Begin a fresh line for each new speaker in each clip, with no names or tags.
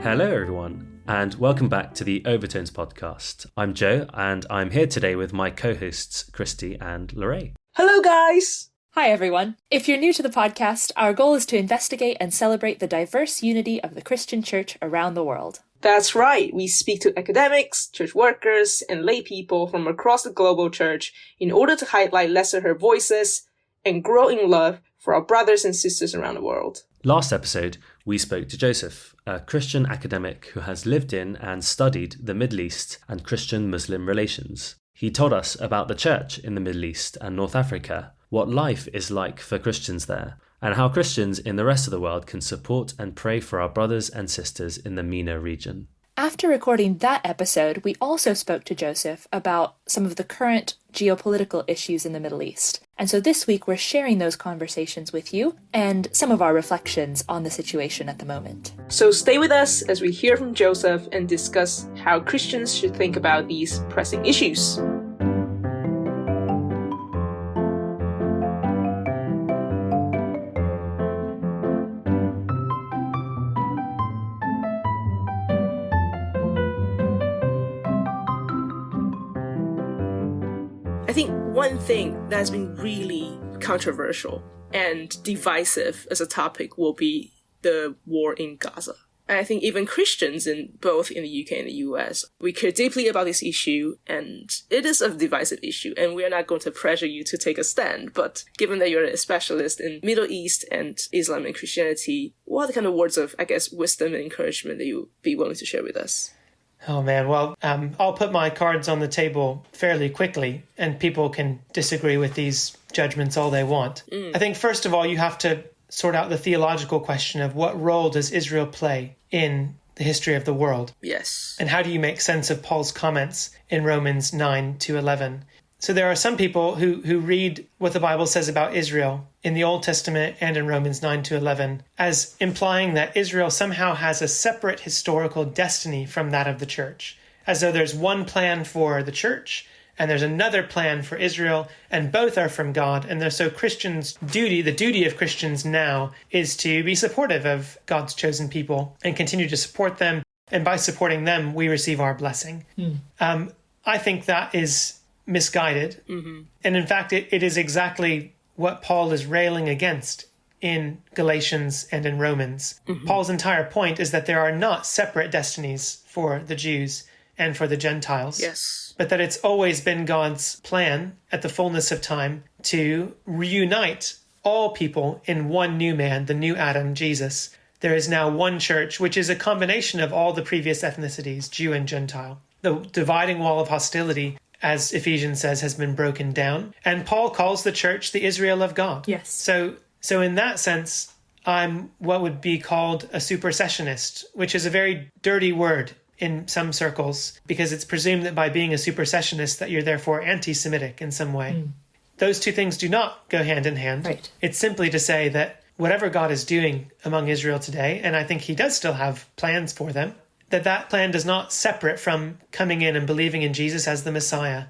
Hello everyone, and welcome back to the Overtones podcast. I'm Joe, and I'm here today with my co-hosts Christy and LaRae.
Hello guys!
Hi everyone. If you're new to the podcast, our goal is to investigate and celebrate the diverse unity of the Christian church around the world.
That's right, we speak to academics, church workers, and lay people from across the global church in order to highlight lesser-heard voices and grow in love for our brothers and sisters around the world.
Last episode, we spoke to Joseph, a Christian academic who has lived in and studied the Middle East and Christian-Muslim relations. He told us about the church in the Middle East and North Africa, what life is like for Christians there, and how Christians in the rest of the world can support and pray for our brothers and sisters in the MENA region.
After recording that episode, we also spoke to Joseph about some of the current geopolitical issues in the Middle East. And so this week we're sharing those conversations with you and some of our reflections on the situation at the moment.
So stay with us as we hear from Joseph and discuss how Christians should think about these pressing issues. I think one thing that's been really controversial and divisive as a topic will be the war in Gaza. And I think even Christians both in the UK and the US, we care deeply about this issue, and it is a divisive issue, and we are not going to pressure you to take a stand. But given that you're a specialist in Middle East and Islam and Christianity, what are the kind of words of, wisdom and encouragement that you would be willing to share with us?
Oh man, well, I'll put my cards on the table fairly quickly, and people can disagree with these judgments all they want. I think first of all, you have to sort out the theological question of what role does Israel play in the history of the world?
Yes.
And how do you make sense of Paul's comments in Romans 9 to 11? So there are some people who read what the Bible says about Israel in the Old Testament and in Romans 9 to 11 as implying that Israel somehow has a separate historical destiny from that of the church, as though there's one plan for the church and there's another plan for Israel, and both are from God. And so Christians' duty, the duty of Christians now, is to be supportive of God's chosen people and continue to support them. And by supporting them, we receive our blessing. I think that is misguided. And in fact, it is exactly what Paul is railing against in Galatians and in Romans. Paul's entire point is that there are not separate destinies for the Jews and for the Gentiles.
Yes.
But that it's always been God's plan at the fullness of time to reunite all people in one new man, the new Adam, Jesus. There is now one church, which is a combination of all the previous ethnicities, Jew and Gentile. The dividing wall of hostility, as Ephesians says, has been broken down. And Paul calls the church the Israel of God.
Yes.
So in that sense, I'm what would be called a supersessionist, which is a very dirty word in some circles, because it's presumed that by being a supersessionist that you're therefore anti-Semitic in some way. Those two things do not go hand in hand.
Right.
It's simply to say that whatever God is doing among Israel today, and I think he does still have plans for them, that plan does not separate from coming in and believing in Jesus as the Messiah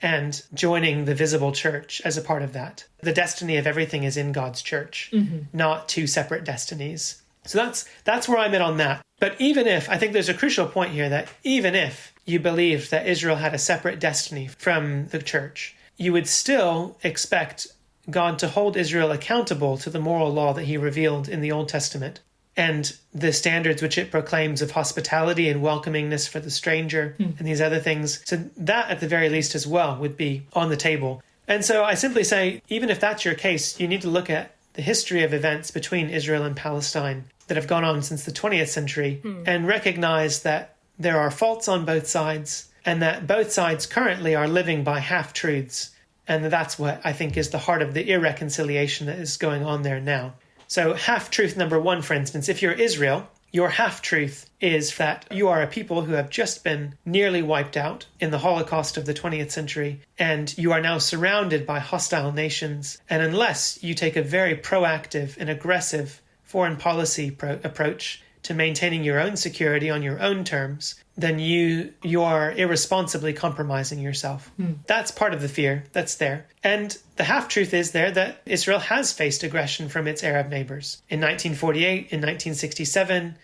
and joining the visible church as a part of that. The destiny of everything is in God's church, not two separate destinies. So that's where I'm at on that. But even if, I think there's a crucial point here, that even if you believed that Israel had a separate destiny from the church, you would still expect God to hold Israel accountable to the moral law that he revealed in the Old Testament and the standards which it proclaims of hospitality and welcomingness for the stranger and these other things. So that at the very least as well would be on the table. And so I simply say, even if that's your case, you need to look at the history of events between Israel and Palestine that have gone on since the 20th century and recognize that there are faults on both sides and that both sides currently are living by half-truths. And that's what I think is the heart of the irreconciliation that is going on there now. So half-truth number one, for instance, if you're Israel, your half-truth is that you are a people who have just been nearly wiped out in the Holocaust of the 20th century, and you are now surrounded by hostile nations. And unless you take a very proactive and aggressive foreign policy approach to maintaining your own security on your own terms, then you are irresponsibly compromising yourself. That's part of the fear that's there. And the half-truth is there that Israel has faced aggression from its Arab neighbors. In 1948, in 1967,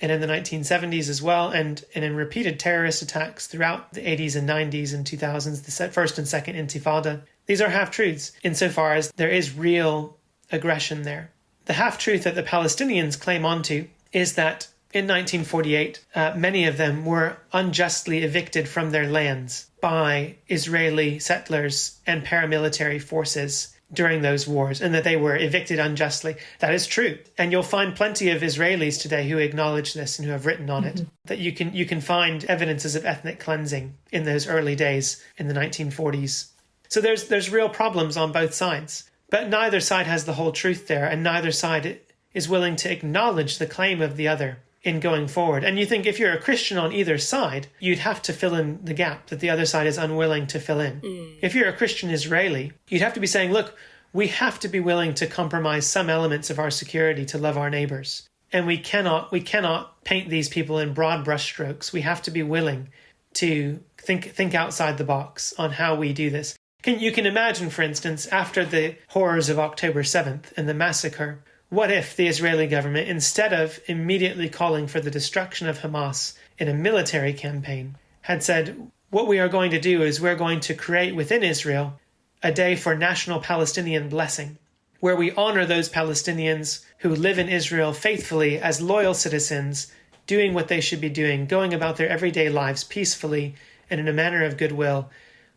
and in the 1970s as well, and in repeated terrorist attacks throughout the 80s and 90s and 2000s, the first and second Intifada. These are half-truths insofar as there is real aggression there. The half-truth that the Palestinians claim onto is that in 1948, many of them were unjustly evicted from their lands by Israeli settlers and paramilitary forces during those wars, and that they were evicted unjustly. That is true. And you'll find plenty of Israelis today who acknowledge this and who have written on it, that you can find evidences of ethnic cleansing in those early days in the 1940s. So there's real problems on both sides. But neither side has the whole truth there, and neither side is willing to acknowledge the claim of the other in going forward. And you think if you're a Christian on either side, you'd have to fill in the gap that the other side is unwilling to fill in. If you're a Christian Israeli, you'd have to be saying, look, we have to be willing to compromise some elements of our security to love our neighbors. And we cannot paint these people in broad brushstrokes. We have to be willing to think outside the box on how we do this. You can imagine, for instance, after the horrors of October 7th and the massacre, what if the Israeli government, instead of immediately calling for the destruction of Hamas in a military campaign, had said, what we are going to do is we're going to create within Israel a day for national Palestinian blessing, where we honor those Palestinians who live in Israel faithfully as loyal citizens, doing what they should be doing, going about their everyday lives peacefully and in a manner of goodwill.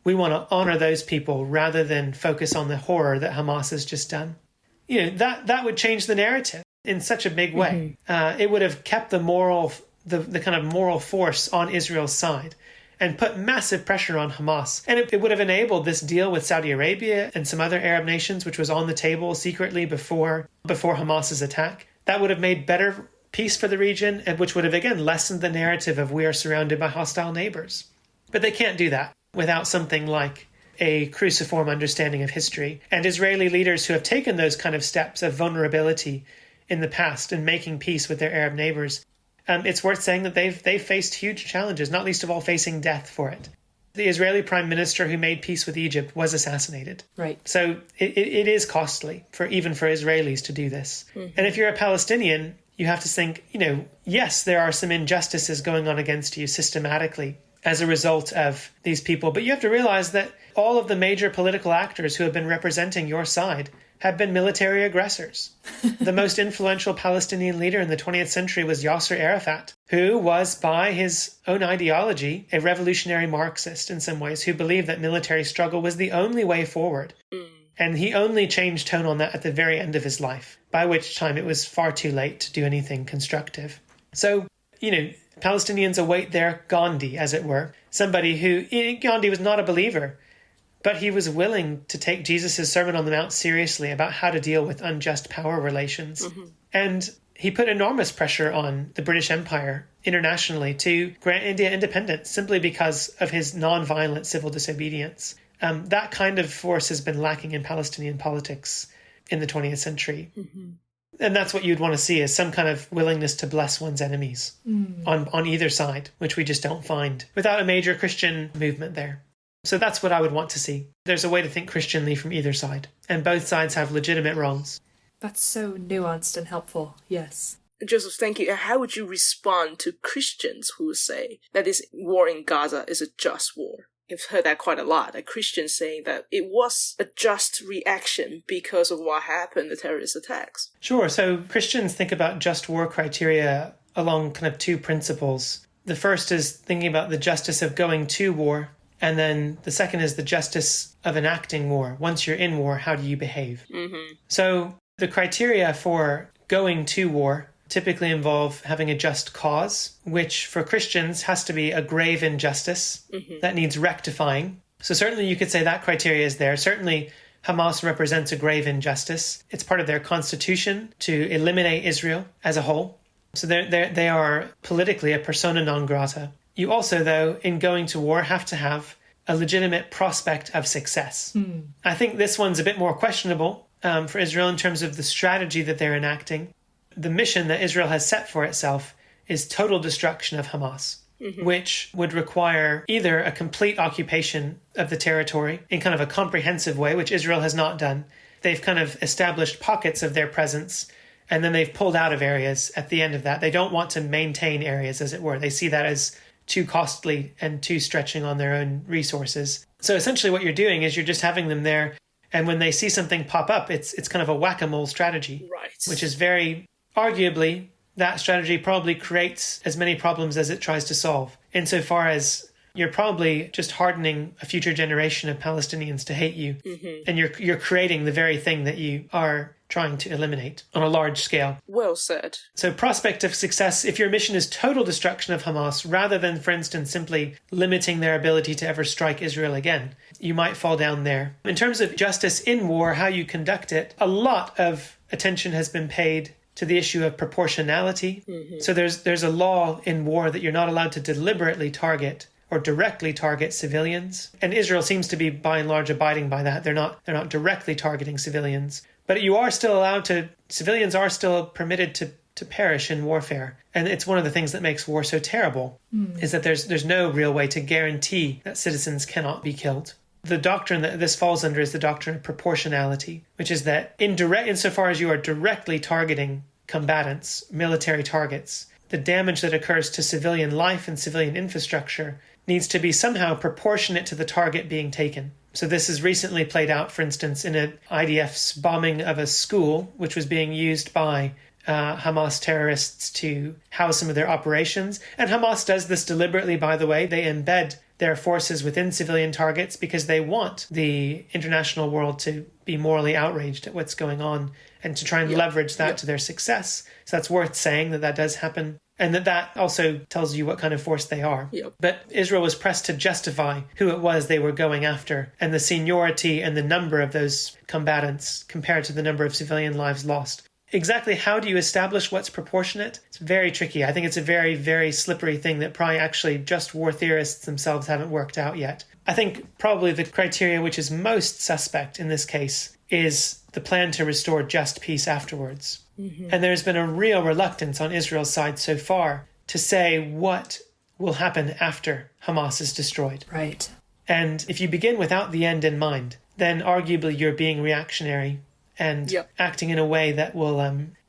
We want to honor those people rather than focus on the horror that Hamas has just done. That would change the narrative in such a big way. It would have kept the kind of moral force on Israel's side and put massive pressure on Hamas. And it would have enabled this deal with Saudi Arabia and some other Arab nations, which was on the table secretly before Hamas's attack. That would have made better peace for the region, and which would have, again, lessened the narrative of we are surrounded by hostile neighbors. But they can't do that without something like a cruciform understanding of history. And Israeli leaders who have taken those kind of steps of vulnerability in the past and making peace with their Arab neighbors, it's worth saying that they've faced huge challenges, not least of all facing death for it. The Israeli prime minister who made peace with Egypt was assassinated.
Right.
So it is costly even for Israelis to do this. And if you're a Palestinian, you have to think, yes, there are some injustices going on against you systematically as a result of these people. But you have to realize that all of the major political actors who have been representing your side have been military aggressors. The most influential Palestinian leader in the 20th century was Yasser Arafat, who was, by his own ideology, a revolutionary Marxist in some ways, who believed that military struggle was the only way forward. And he only changed tone on that at the very end of his life, by which time it was far too late to do anything constructive. So, Palestinians await their Gandhi, as it were, somebody who, Gandhi was not a believer, but he was willing to take Jesus' Sermon on the Mount seriously about how to deal with unjust power relations. And he put enormous pressure on the British Empire internationally to grant India independence simply because of his non-violent civil disobedience. That kind of force has been lacking in Palestinian politics in the 20th century. And that's what you'd want to see, is some kind of willingness to bless one's enemies on either side, which we just don't find without a major Christian movement there. So that's what I would want to see. There's a way to think Christianly from either side, and both sides have legitimate wrongs.
That's so nuanced and helpful, yes.
Joseph, thank you. How would you respond to Christians who say that this war in Gaza is a just war? You've heard that quite a lot, that Christians saying that it was a just reaction because of what happened, the terrorist attacks.
Sure. So Christians think about just war criteria along kind of two principles. The first is thinking about the justice of going to war, and then the second is the justice of enacting war. Once you're in war, how do you behave? So the criteria for going to war typically involve having a just cause, which for Christians has to be a grave injustice that needs rectifying. So certainly you could say that criteria is there. Certainly Hamas represents a grave injustice. It's part of their constitution to eliminate Israel as a whole. So they are politically a persona non grata. You also, though, in going to war, have to have a legitimate prospect of success. I think this one's a bit more questionable for Israel in terms of the strategy that they're enacting. The mission that Israel has set for itself is total destruction of Hamas, which would require either a complete occupation of the territory in kind of a comprehensive way, which Israel has not done. They've kind of established pockets of their presence And then they've pulled out of areas at the end of that. They don't want to maintain areas, as it were. They see that as too costly and too stretching on their own resources. So essentially what you're doing is you're just having them there. And when they see something pop up, it's kind of a whack-a-mole strategy.
Right.
Which is very, arguably, that strategy probably creates as many problems as it tries to solve. Insofar as you're probably just hardening a future generation of Palestinians to hate you. Mm-hmm. And you're creating the very thing that you are trying to eliminate on a large scale.
Well said.
So prospect of success, if your mission is total destruction of Hamas, rather than, for instance, simply limiting their ability to ever strike Israel again, you might fall down there. In terms of justice in war, how you conduct it, a lot of attention has been paid to the issue of proportionality. Mm-hmm. So there's a law in war that you're not allowed to deliberately target or directly target civilians. And Israel seems to be, by and large, abiding by that. They're not directly targeting civilians. But you are still allowed to, civilians are still permitted to perish in warfare. And it's one of the things that makes war so terrible, is that there's no real way to guarantee that citizens cannot be killed. The doctrine that this falls under is the doctrine of proportionality, which is that insofar as you are directly targeting combatants, military targets, the damage that occurs to civilian life and civilian infrastructure needs to be somehow proportionate to the target being taken. So this has recently played out, for instance, in an IDF's bombing of a school, which was being used by Hamas terrorists to house some of their operations. And Hamas does this deliberately, by the way. They embed their forces within civilian targets because they want the international world to be morally outraged at what's going on and to try and leverage that to their success. So that's worth saying that does happen. And that also tells you what kind of force they are.
Yep.
But Israel was pressed to justify who it was they were going after and the seniority and the number of those combatants compared to the number of civilian lives lost. Exactly how do you establish what's proportionate? It's very tricky. I think it's a very, very slippery thing that probably actually just war theorists themselves haven't worked out yet. I think probably the criteria which is most suspect in this case is the plan to restore just peace afterwards. Mm-hmm. And there's been a real reluctance on Israel's side so far to say what will happen after Hamas is destroyed.
Right.
And if you begin without the end in mind, then arguably you're being reactionary and acting in a way that will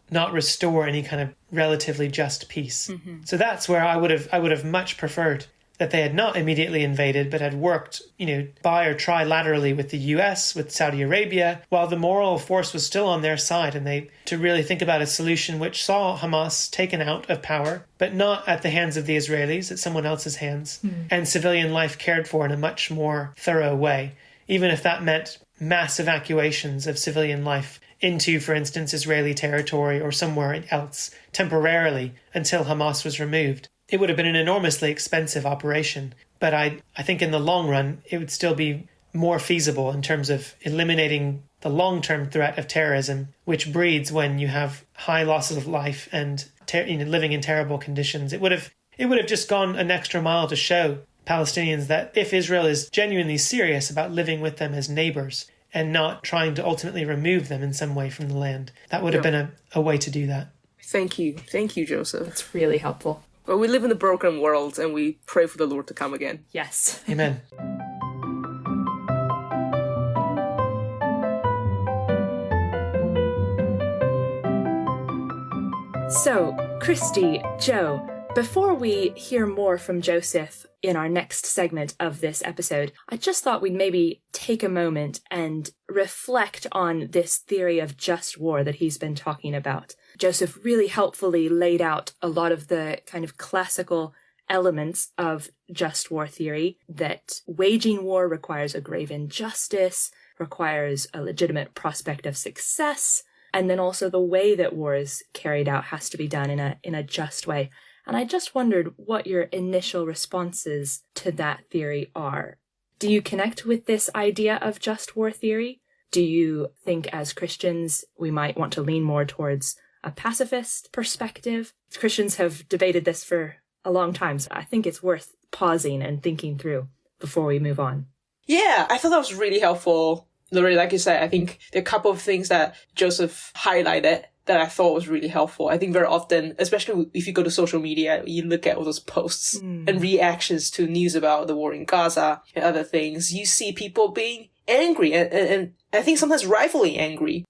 not restore any kind of relatively just peace. Mm-hmm. So that's where I would have much preferred that they had not immediately invaded, but had worked, bi or trilaterally with the US, with Saudi Arabia, while the moral force was still on their side, and to really think about a solution which saw Hamas taken out of power, but not at the hands of the Israelis, at someone else's hands, and civilian life cared for in a much more thorough way, even if that meant mass evacuations of civilian life into, for instance, Israeli territory or somewhere else temporarily until Hamas was removed. It would have been an enormously expensive operation, but I think in the long run, it would still be more feasible in terms of eliminating the long-term threat of terrorism, which breeds when you have high losses of life and living in terrible conditions. It would have just gone an extra mile to show Palestinians that if Israel is genuinely serious about living with them as neighbors and not trying to ultimately remove them in some way from the land, that would have been a way to do that.
Thank you, Joseph.
That's really helpful.
But we live in a broken world and we pray for the Lord to come again.
Yes.
Amen.
So, Christy, Joe, before we hear more from Joseph in our next segment of this episode, I just thought we'd maybe take a moment and reflect on this theory of just war that he's been talking about. Joseph really helpfully laid out a lot of the kind of classical elements of just war theory, that waging war requires a grave injustice, requires a legitimate prospect of success, and then also the way that war is carried out has to be done in a just way. And I just wondered what your initial responses to that theory are. Do you connect with this idea of just war theory? Do you think as Christians we might want to lean more towards a pacifist perspective? Christians have debated this for a long time, so I think it's worth pausing and thinking through before we move on.
Yeah, I thought that was really helpful. LaRae, like you said, I think there are a couple of things that Joseph highlighted that I thought was really helpful. I think very often, especially if you go to social media, you look at all those posts and reactions to news about the war in Gaza and other things, you see people being angry and I think sometimes rightfully angry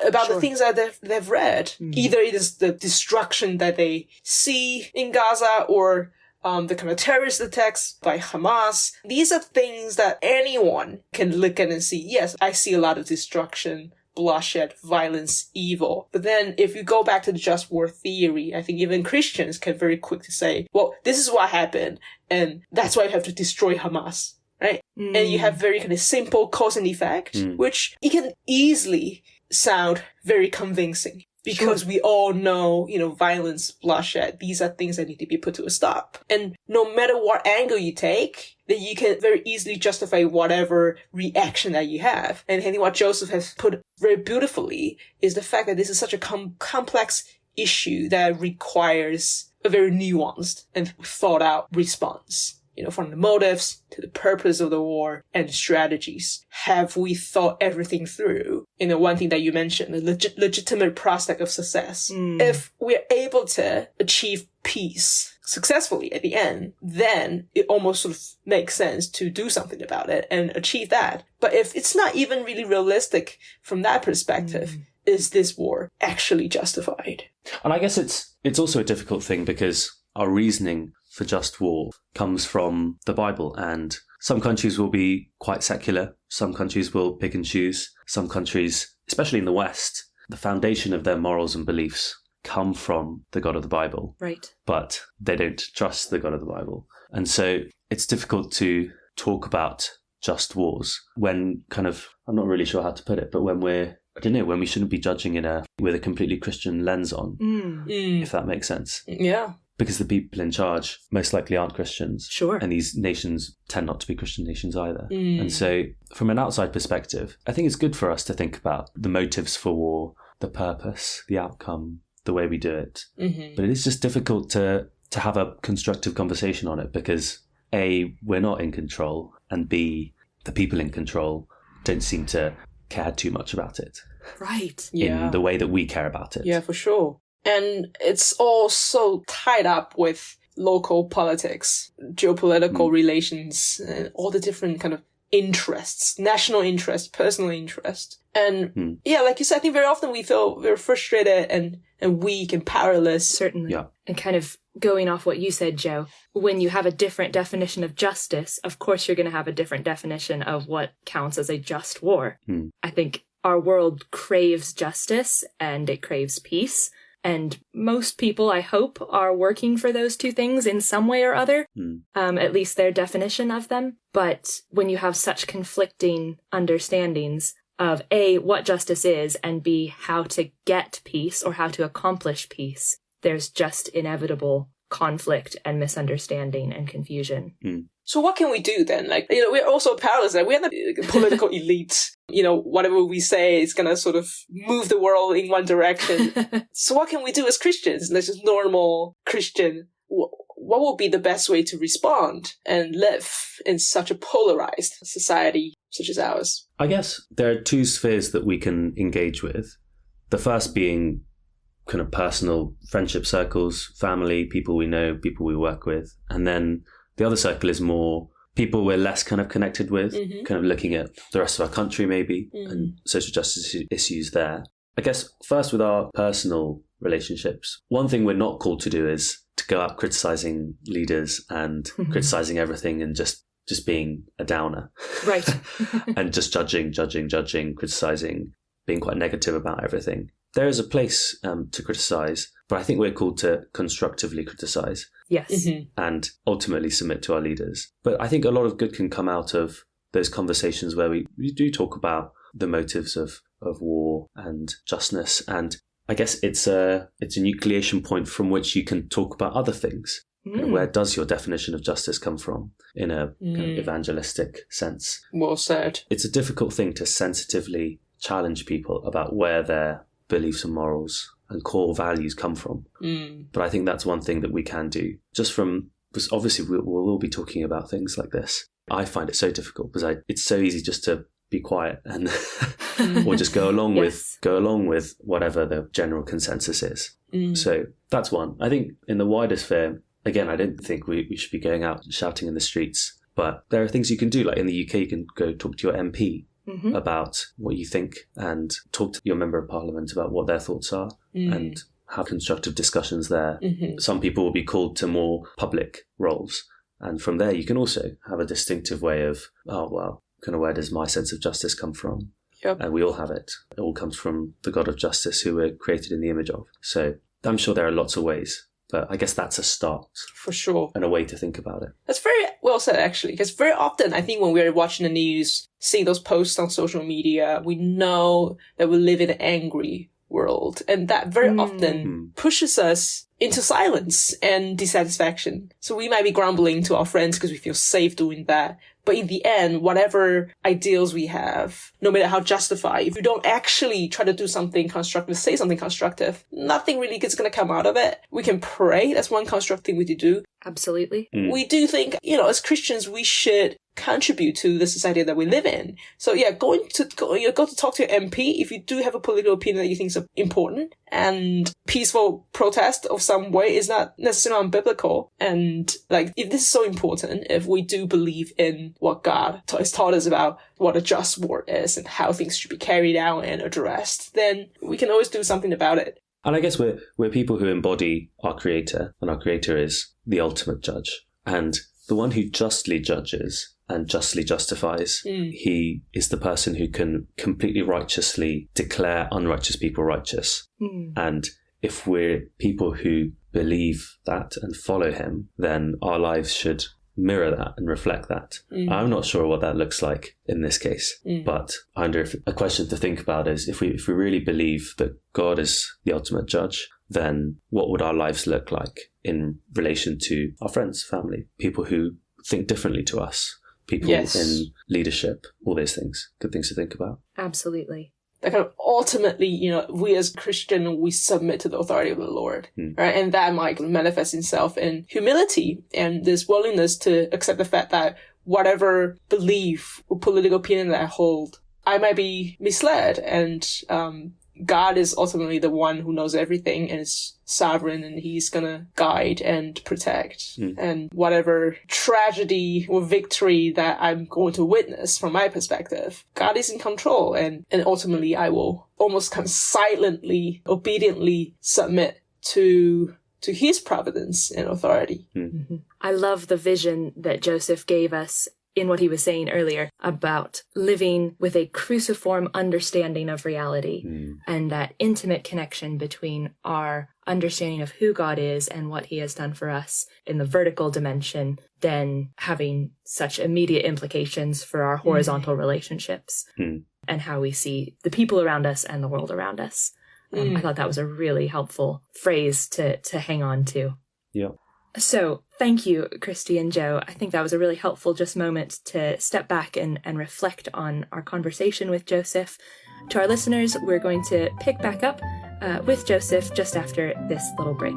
about
Sure.
the things that they've read. Either it is the destruction that they see in Gaza or the kind of terrorist attacks by Hamas. These are things that anyone can look at and see, yes, I see a lot of destruction, bloodshed, violence, evil. But then if you go back to the just war theory, I think even Christians can very quickly say, well, this is what happened, and that's why you have to destroy Hamas, right? And you have very kind of simple cause and effect, which it can easily sound very convincing. Because we all know, violence, bloodshed, these are things that need to be put to a stop. And no matter what angle you take, then you can very easily justify whatever reaction that you have. And I think what Joseph has put very beautifully is the fact that this is such a complex issue that requires a very nuanced and thought out response. From the motives to the purpose of the war and strategies. Have we thought everything through? One thing that you mentioned, the legitimate prospect of success. If we're able to achieve peace successfully at the end, then it almost sort of makes sense to do something about it and achieve that. But if it's not even really realistic from that perspective, is this war actually justified?
And I guess it's also a difficult thing because our reasoning for just war comes from the Bible, and some countries will be quite secular, some countries will pick and choose, some countries, especially in the West, the foundation of their morals and beliefs come from the God of the Bible.
Right.
But they don't trust the God of the Bible. And so it's difficult to talk about just wars when I'm not really sure how to put it, but when when we shouldn't be judging with a completely Christian lens on, if that makes sense.
Yeah.
Because the people in charge most likely aren't Christians.
Sure.
And these nations tend not to be Christian nations either. And so from an outside perspective, I think it's good for us to think about the motives for war, the purpose, the outcome, the way we do it. But it is just difficult to have a constructive conversation on it because A, we're not in control, and B, the people in control don't seem to care too much about it.
Right.
In the way that we care about it.
Yeah, for sure. And it's all so tied up with local politics, geopolitical relations, and all the different kind of interests, national interest, personal interest. And like you said, I think very often we feel very frustrated and weak and powerless.
Certainly.
Yeah.
And kind of going off what you said, Joe, when you have a different definition of justice, of course you're going to have a different definition of what counts as a just war. I think our world craves justice and it craves peace. And most people, I hope, are working for those two things in some way or other, at least their definition of them. But when you have such conflicting understandings of A, what justice is, and B, how to get peace or how to accomplish peace, there's just inevitable conflict and misunderstanding and confusion.
So what can we do then? We're also powerless. We're not the political elite. Whatever we say is going to sort of move the world in one direction. So what can we do as Christians? Let's just normal Christian. What will be the best way to respond and live in such a polarized society such as ours?
I guess there are two spheres that we can engage with. The first being kind of personal friendship circles, family, people we know, people we work with. And then the other circle is more people we're less kind of connected with, kind of looking at the rest of our country maybe, and social justice issues there. I guess first with our personal relationships, one thing we're not called to do is to go out criticizing leaders and criticizing everything and just being a downer.
Right.
And just judging, criticizing, being quite negative about everything. There is a place to criticize, but I think we're called to constructively criticize.
Yes.
And ultimately submit to our leaders. But I think a lot of good can come out of those conversations where we do talk about the motives of war and justness. And I guess it's a nucleation point from which you can talk about other things. Where does your definition of justice come from in a kind of evangelistic sense?
Well said.
It's a difficult thing to sensitively challenge people about where their beliefs and morals and core values come from. But I think that's one thing that we can do. Because obviously we'll all be talking about things like this. I find it so difficult because it's so easy just to be quiet and or just go along with whatever the general consensus is. So that's one. I think in the wider sphere, again, I don't think we should be going out and shouting in the streets, but there are things you can do. Like in the UK, you can go talk to your MP about what you think and talk to your member of parliament about what their thoughts are and have constructive discussions there. Some people will be called to more public roles. And from there, you can also have a distinctive way of, oh, well, kind of where does my sense of justice come from?
Yep.
And we all have it. It all comes from the God of justice who we're created in the image of. So I'm sure there are lots of ways, but I guess that's a start.
For sure.
And a way to think about it.
That's very well said, actually, because very often, I think when we're watching the news, seeing those posts on social media, we know that we live in an angry world. And that very often pushes us into silence and dissatisfaction. So we might be grumbling to our friends because we feel safe doing that. But in the end, whatever ideals we have, no matter how justified, if you don't actually try to do something constructive, say something constructive, nothing really is going to come out of it. We can pray. That's one constructive thing we could do.
Absolutely.
We do think, as Christians, we should contribute to the society that we live in. So yeah, go to talk to your MP if you do have a political opinion that you think is important, and peaceful protest of some way is not necessarily unbiblical. And if this is so important, if we do believe in what God has taught us about what a just war is and how things should be carried out and addressed, then we can always do something about it.
And I guess we're people who embody our Creator, and our Creator is the ultimate judge. And the one who justly judges and justly justifies, he is the person who can completely righteously declare unrighteous people righteous. And if we're people who believe that and follow him, then our lives should mirror that and reflect that. I'm not sure what that looks like in this case, but I wonder if a question to think about is if we really believe that God is the ultimate judge, then what would our lives look like in relation to our friends, family, people who think differently to us, people in leadership, all those things, good things to think about.
Absolutely.
That kind of ultimately, we as Christian, we submit to the authority of the Lord, right? And that might manifest itself in humility and this willingness to accept the fact that whatever belief or political opinion that I hold, I might be misled, and God is ultimately the one who knows everything and is sovereign, and he's gonna guide and protect. And whatever tragedy or victory that I'm going to witness from my perspective, God is in control, and ultimately I will almost kind of silently, obediently submit to his providence and authority.
I love the vision that Joseph gave us in what he was saying earlier about living with a cruciform understanding of reality and that intimate connection between our understanding of who God is and what he has done for us in the vertical dimension, then having such immediate implications for our horizontal relationships and how we see the people around us and the world around us. I thought that was a really helpful phrase to hang on to.
Yeah.
So thank you, Christy and Joe. I think that was a really helpful just moment to step back and reflect on our conversation with Joseph. To our listeners, we're going to pick back up with Joseph just after this little break.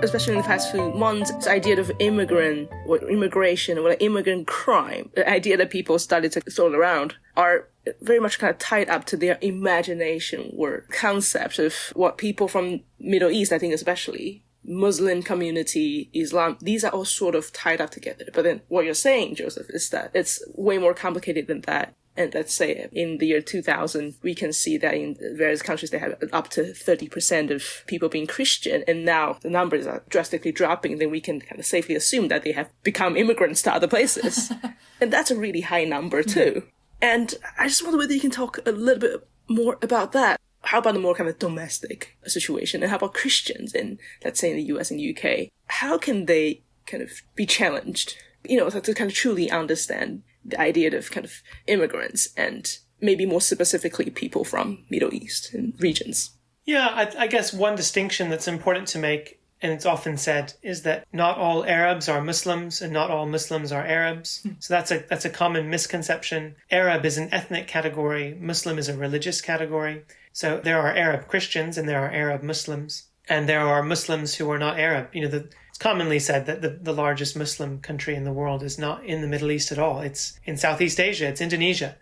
Especially in the past few months, this idea of immigrant or immigration or immigrant crime, the idea that people started to throw around, are very much kind of tied up to their imagination or concept of what people from Middle East, I think especially, Muslim community, Islam, these are all sort of tied up together. But then what you're saying, Joseph, is that it's way more complicated than that. And let's say in the year 2000, we can see that in various countries, they have up to 30% of people being Christian. And now the numbers are drastically dropping. Then we can kind of safely assume that they have become immigrants to other places. And that's a really high number too. And I just wonder whether you can talk a little bit more about that. How about the more kind of domestic situation? And how about Christians in, let's say, in the US and UK? How can they kind of be challenged, to kind of truly understand the idea of kind of immigrants and maybe more specifically people from Middle East and regions?
Yeah, I guess one distinction that's important to make, and it's often said, is that not all Arabs are Muslims and not all Muslims are Arabs. So that's a common misconception. Arab is an ethnic category. Muslim is a religious category. So there are Arab Christians and there are Arab Muslims. And there are Muslims who are not Arab. It's commonly said that the largest Muslim country in the world is not in the Middle East at all. It's in Southeast Asia. It's Indonesia,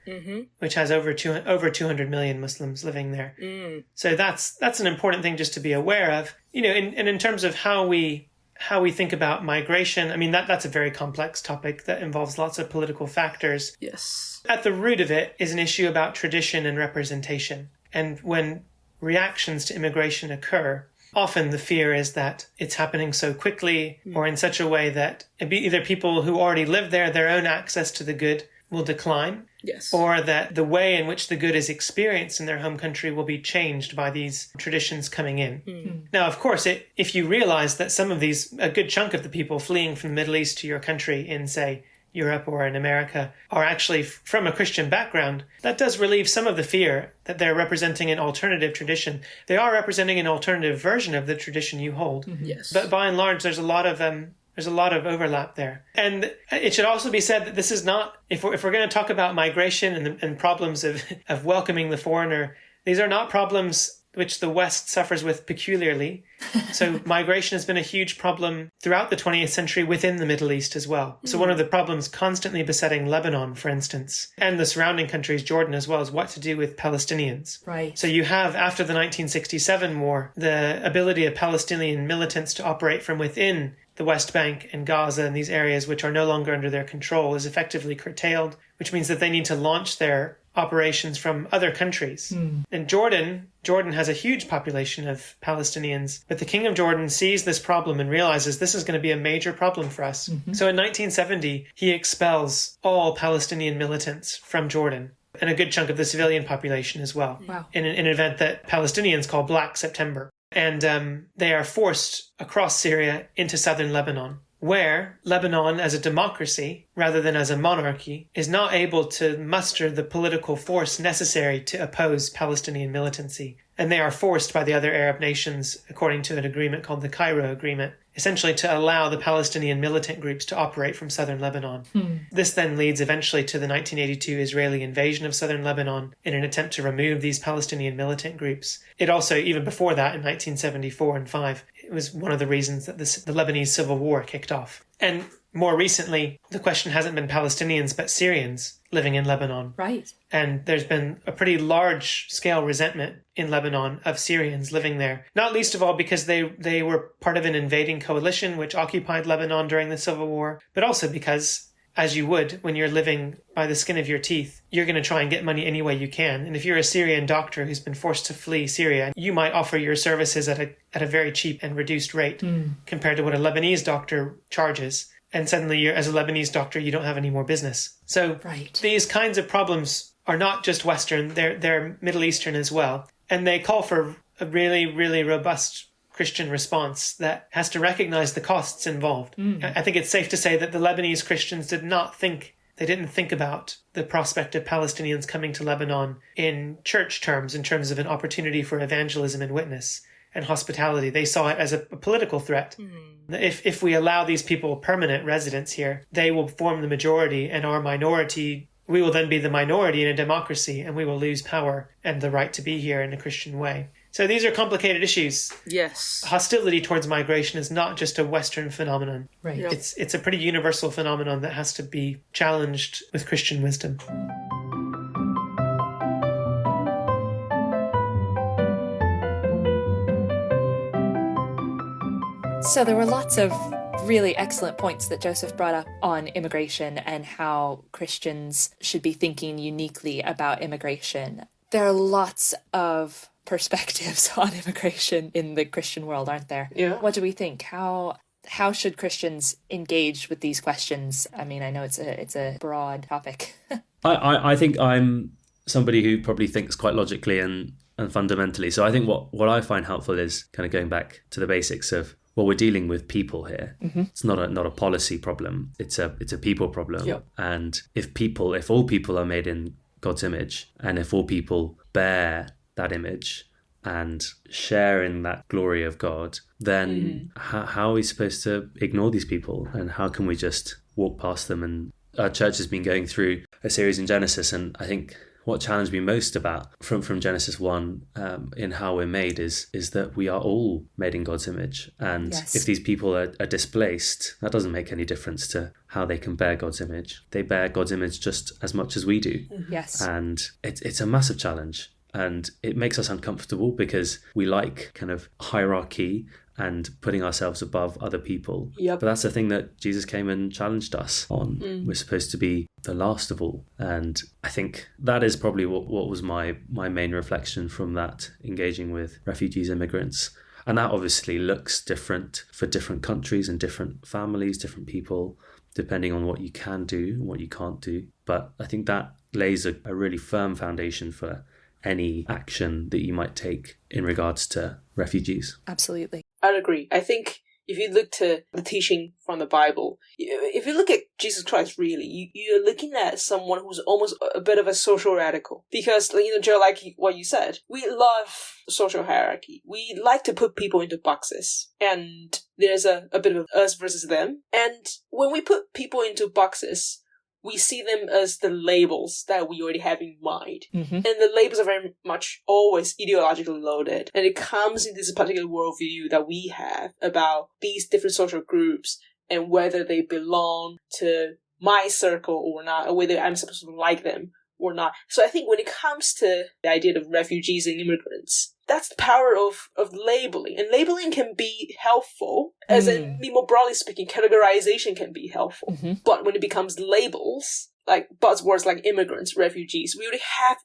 which has over 200 million Muslims living there. So that's an important thing just to be aware of. And in terms of how we how we think about migration, I mean, that's a very complex topic that involves lots of political factors.
Yes.
At the root of it is an issue about tradition and representation. And when reactions to immigration occur, often the fear is that it's happening so quickly or in such a way that either people who already live there, their own access to the good will decline,
Yes.
or that the way in which the good is experienced in their home country will be changed by these traditions coming in. Now, of course, if you realize that a good chunk of the people fleeing from the Middle East to your country in, say, Europe or in America are actually from a Christian background, that does relieve some of the fear that they're representing an alternative tradition. They are representing an alternative version of the tradition you hold.
Yes.
But by and large, there's a lot of overlap there. And it should also be said that this is not, if we're going to talk about migration and problems of welcoming the foreigner, these are not problems which the West suffers with peculiarly. So migration has been a huge problem throughout the 20th century within the Middle East as well. So one of the problems constantly besetting Lebanon, for instance, and the surrounding countries, Jordan as well, is what to do with Palestinians.
Right.
So you have, after the 1967 war, the ability of Palestinian militants to operate from within the West Bank and Gaza and these areas which are no longer under their control is effectively curtailed, which means that they need to launch their operations from other countries. And Jordan has a huge population of Palestinians, but the King of Jordan sees this problem and realizes this is going to be a major problem for us. So in 1970, he expels all Palestinian militants from Jordan and a good chunk of the civilian population as well.
Wow.
In an event that Palestinians call Black September. And they are forced across Syria into southern Lebanon, where Lebanon as a democracy, rather than as a monarchy, is not able to muster the political force necessary to oppose Palestinian militancy. And they are forced by the other Arab nations, according to an agreement called the Cairo Agreement, essentially to allow the Palestinian militant groups to operate from southern Lebanon. This then leads eventually to the 1982 Israeli invasion of southern Lebanon in an attempt to remove these Palestinian militant groups. It also, even before that, in 1974 and 5, it was one of the reasons that the Lebanese civil war kicked off. And more recently, the question hasn't been Palestinians, but Syrians living in Lebanon.
Right.
And there's been a pretty large-scale resentment in Lebanon of Syrians living there, not least of all because they were part of an invading coalition which occupied Lebanon during the Civil War, but also because, as you would when you're living by the skin of your teeth, you're going to try and get money any way you can. And if you're a Syrian doctor who's been forced to flee Syria, you might offer your services at a very cheap and reduced rate compared to what a Lebanese doctor charges. And suddenly, as a Lebanese doctor, you don't have any more business. So These kinds of problems are not just Western, they're Middle Eastern as well. And they call for a really, really robust Christian response that has to recognize the costs involved. I think it's safe to say that the Lebanese Christians didn't think about the prospect of Palestinians coming to Lebanon in church terms, in terms of an opportunity for evangelism and witness and hospitality. They saw it as a political threat. If we allow these people permanent residence here, they will form the majority, and our minority, we will then be the minority in a democracy, and we will lose power and the right to be here in a Christian way. So these are complicated issues.
Yes.
Hostility towards migration is not just a Western phenomenon.
Right.
Yep.
It's a pretty universal phenomenon that has to be challenged with Christian wisdom.
So there were lots of really excellent points that Joseph brought up on immigration and how Christians should be thinking uniquely about immigration. There are lots of perspectives on immigration in the Christian world, aren't there?
Yeah.
What do we think? How should Christians engage with these questions? I mean, I know it's a broad topic.
I think I'm somebody who probably thinks quite logically and fundamentally. So I think what I find helpful is kind of going back to the basics of, well, we're dealing with people here. It's not a policy problem. It's a people problem.
Yep.
And if all people are made in God's image, and if all people bear that image and share in that glory of God, then how are we supposed to ignore these people? And how can we just walk past them? And our church has been going through a series in Genesis, and I think what challenged me most about from Genesis 1 in how we're made is that we are all made in God's image. And if these people are displaced, that doesn't make any difference to how they can bear God's image. They bear God's image just as much as we do.
Yes.
And it's a massive challenge. And it makes us uncomfortable because we like kind of hierarchy and putting ourselves above other people.
Yep.
But that's the thing that Jesus came and challenged us on. We're supposed to be the last of all. And I think that is probably what was my main reflection from that, engaging with refugees, immigrants. And that obviously looks different for different countries and different families, different people, depending on what you can do and what you can't do. But I think that lays a really firm foundation for any action that you might take in regards to refugees.
Absolutely.
I'd agree. I think if you look to the teaching from the Bible, if you look at Jesus Christ, really, you're looking at someone who's almost a bit of a social radical. Because, Joe, like what you said, we love social hierarchy. We like to put people into boxes. And there's a bit of us versus them. And when we put people into boxes, we see them as the labels that we already have in mind.
Mm-hmm.
And the labels are very much always ideologically loaded. And it comes in this particular worldview that we have about these different social groups and whether they belong to my circle or not, or whether I'm supposed to like them or not. So I think when it comes to the idea of refugees and immigrants, that's the power of labeling. And labeling can be helpful, as in, more broadly speaking, categorization can be helpful.
Mm-hmm.
But when it becomes labels, like buzzwords like immigrants, refugees, we already have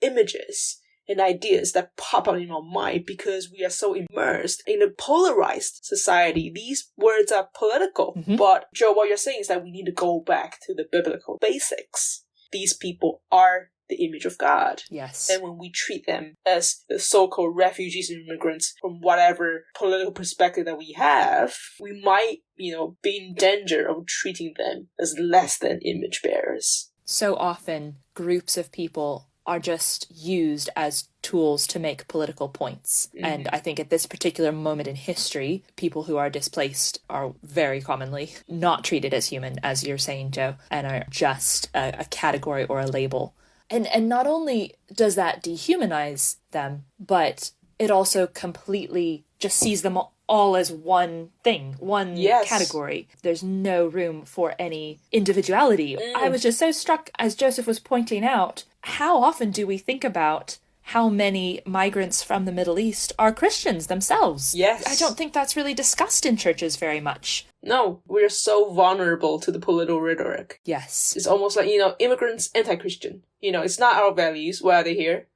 images and ideas that pop out in our mind because we are so immersed in a polarized society. These words are political.
Mm-hmm.
But Joe, what you're saying is that we need to go back to the biblical basics. These people are the image of God.
Yes.
And when we treat them as the so-called refugees and immigrants from whatever political perspective that we have, we might, be in danger of treating them as less than image bearers.
So often, groups of people are just used as tools to make political points. Mm-hmm. And I think at this particular moment in history, people who are displaced are very commonly not treated as human, as you're saying, Joe, and are just a category or a label. And not only does that dehumanize them, but it also completely just sees them all as one thing, one category. There's no room for any individuality. I was just so struck, as Joseph was pointing out, how often do we think about how many migrants from the Middle East are Christians themselves?
Yes.
I don't think that's really discussed in churches very much.
No, we're so vulnerable to the political rhetoric.
Yes.
It's almost like, immigrants, anti-Christian. It's not our values. Why are they here?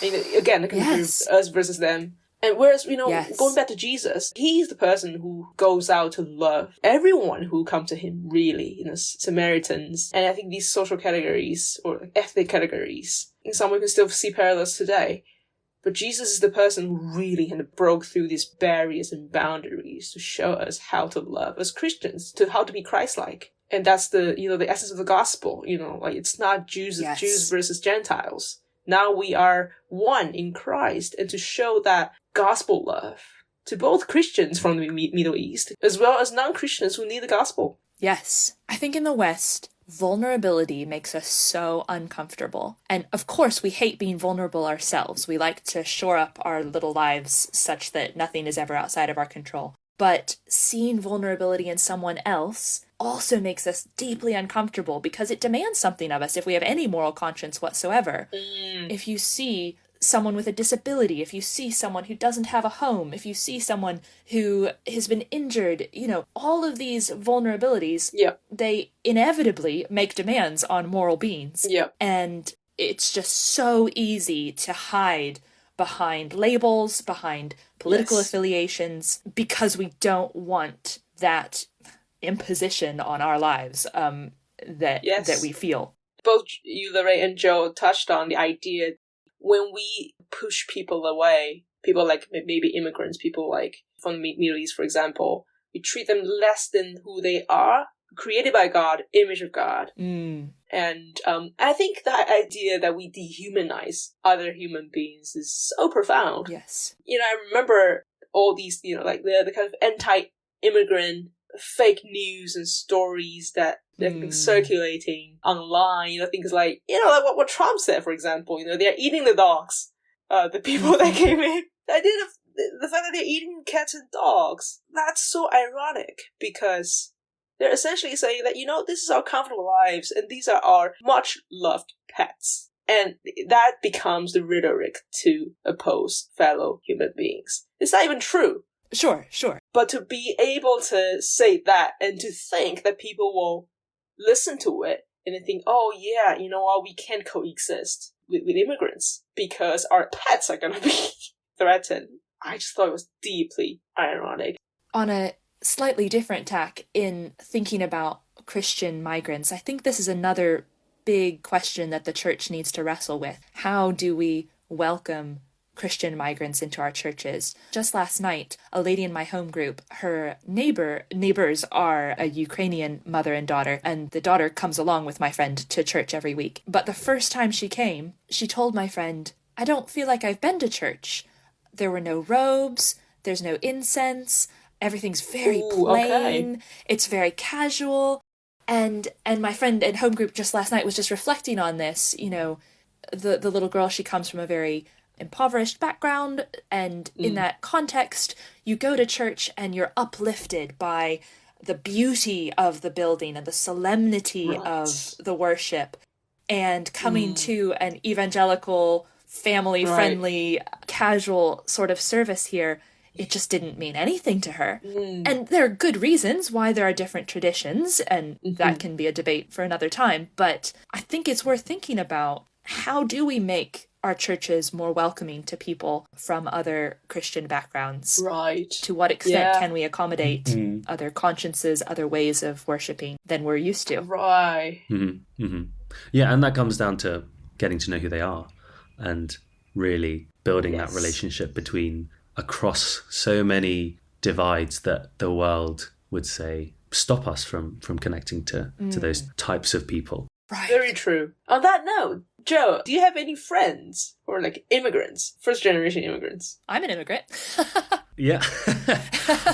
Again, it can be us versus them. And whereas, going back to Jesus, he's the person who goes out to love everyone who come to him, really, Samaritans. And I think these social categories, or ethnic categories, in some way we can still see parallels today. But Jesus is the person who really kind of broke through these barriers and boundaries to show us how to love as Christians, to how to be Christ-like. And that's the essence of the gospel, it's not Jews versus Gentiles. Now we are one in Christ, and to show that gospel love to both Christians from the Middle East, as well as non-Christians who need the gospel.
Yes. I think in the West, vulnerability makes us so uncomfortable. And of course, we hate being vulnerable ourselves. We like to shore up our little lives such that nothing is ever outside of our control. But seeing vulnerability in someone else also makes us deeply uncomfortable because it demands something of us if we have any moral conscience whatsoever. If you see someone with a disability, if you see someone who doesn't have a home, if you see someone who has been injured, all of these vulnerabilities, they inevitably make demands on moral beings. And it's just so easy to hide behind labels, behind political affiliations, because we don't want that imposition on our lives that we feel.
Both you, LaRae, and Joe touched on the idea when we push people away, people like maybe immigrants, people like from the Middle East, for example, we treat them less than who they are, created by God, image of God. And I think that idea that we dehumanize other human beings is so profound.
Yes.
I remember all these, like the kind of anti-immigrant fake news and stories that have been circulating online. Things like, like what Trump said, for example. They're eating the dogs, the people that came in. The idea of the fact that they're eating cats and dogs, that's so ironic because they're essentially saying that, this is our comfortable lives and these are our much loved pets. And that becomes the rhetoric to oppose fellow human beings. It's not even true.
Sure.
But to be able to say that and to think that people will listen to it and then think, oh yeah, you know what, we can coexist with immigrants because our pets are going to be threatened. I just thought it was deeply ironic.
On a slightly different tack, in thinking about Christian migrants, I think this is another big question that the church needs to wrestle with. How do we welcome Christian migrants into our churches? Just last night, a lady in my home group, her neighbors are a Ukrainian mother and daughter, and the daughter comes along with my friend to church every week. But the first time she came, she told my friend, I don't feel like I've been to church. There were no robes, there's no incense, everything's very plain, okay. It's very casual. And my friend at home group just last night was just reflecting on this. You know, the little girl, she comes from a very impoverished background, and in that context, you go to church and you're uplifted by the beauty of the building and the solemnity of the worship. And coming to an evangelical, family-friendly, casual sort of service here, it just didn't mean anything to her. And there are good reasons why there are different traditions, and that can be a debate for another time. But I think it's worth thinking about, how do we make our churches more welcoming to people from other Christian backgrounds?
Right.
To what extent can we accommodate other consciences, other ways of worshipping than we're used to?
Right.
Yeah, and that comes down to getting to know who they are and really building that relationship across so many divides that the world would say stop us from connecting to those types of people.
Right.
Very true. On that note, Joe, do you have any friends who are like immigrants, first generation immigrants?
I'm an immigrant.
Yeah.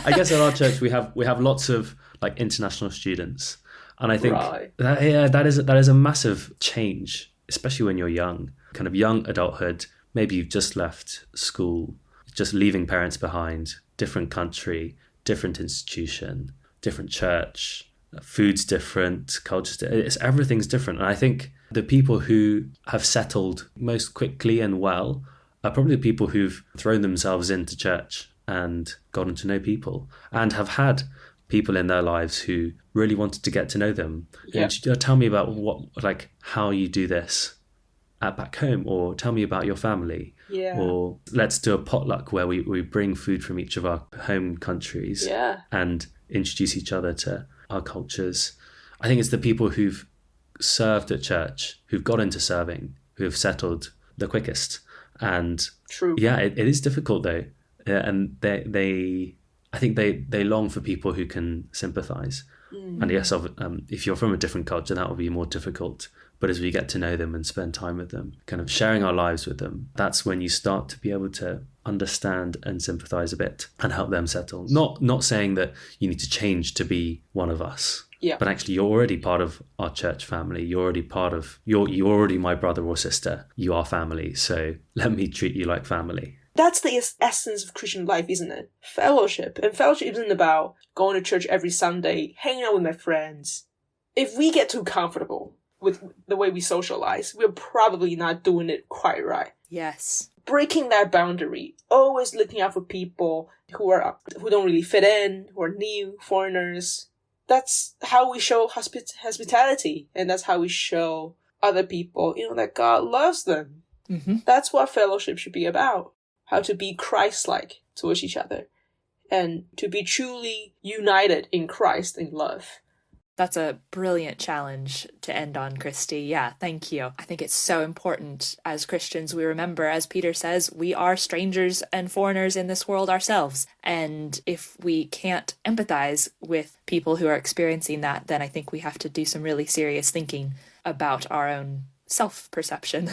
I guess at our church we have lots of like international students. And I think that is a massive change, especially when you're young, kind of young adulthood. Maybe you've just left school, just leaving parents behind, different country, different institution, different church, food's different, culture's everything's different. And I think the people who have settled most quickly and well are probably the people who've thrown themselves into church and gotten to know people and have had people in their lives who really wanted to get to know them. Yeah. Tell me about how you do this at back home, or tell me about your family.
Yeah.
Or let's do a potluck where we bring food from each of our home countries and introduce each other to our cultures. I think it's the people who've served at church, who've got into serving, who have settled the quickest. And
true.
Yeah, it is difficult though. And I think they long for people who can sympathize. And yes, if you're from a different culture, that will be more difficult. But as we get to know them and spend time with them, kind of sharing our lives with them, that's when you start to be able to understand and sympathize a bit and help them settle. Not saying that you need to change to be one of us. Yeah. But actually, you're already part of our church family. You're already my brother or sister. You are family. So let me treat you like family.
That's the essence of Christian life, isn't it? Fellowship. And fellowship isn't about going to church every Sunday, hanging out with my friends. If we get too comfortable with the way we socialize, we're probably not doing it quite right.
Yes.
Breaking that boundary, always looking out for people who don't really fit in, who are new, foreigners. That's how we show hospitality, and that's how we show other people, that God loves them. That's what fellowship should be about. How to be Christ-like towards each other, and to be truly united in Christ in love.
That's a brilliant challenge to end on, Christy. Yeah, thank you. I think it's so important as Christians we remember, as Peter says, we are strangers and foreigners in this world ourselves. And if we can't empathize with people who are experiencing that, then I think we have to do some really serious thinking about our own self-perception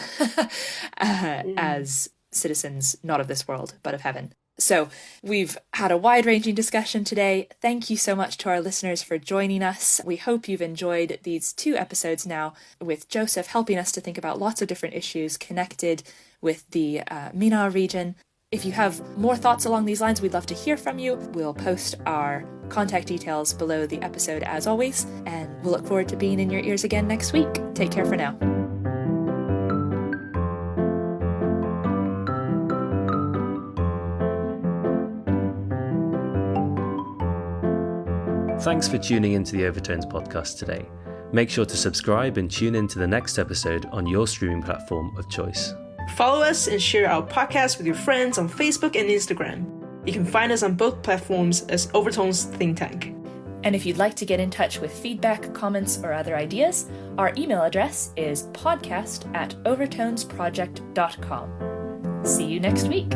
as citizens not of this world, but of heaven. So we've had a wide-ranging discussion today. Thank you so much to our listeners for joining us. We hope you've enjoyed these 2 episodes now with Joseph helping us to think about lots of different issues connected with the MENA region. If you have more thoughts along these lines, we'd love to hear from you. We'll post our contact details below the episode as always, and we'll look forward to being in your ears again next week. Take care for now.
Thanks for tuning into the Overtones podcast today. Make sure to subscribe and tune in to the next episode on your streaming platform of choice.
Follow us and share our podcast with your friends on Facebook and Instagram. You can find us on both platforms as Overtones Think Tank.
And if you'd like to get in touch with feedback, comments, or other ideas, our email address is podcast@overtonesproject.com. See you next week.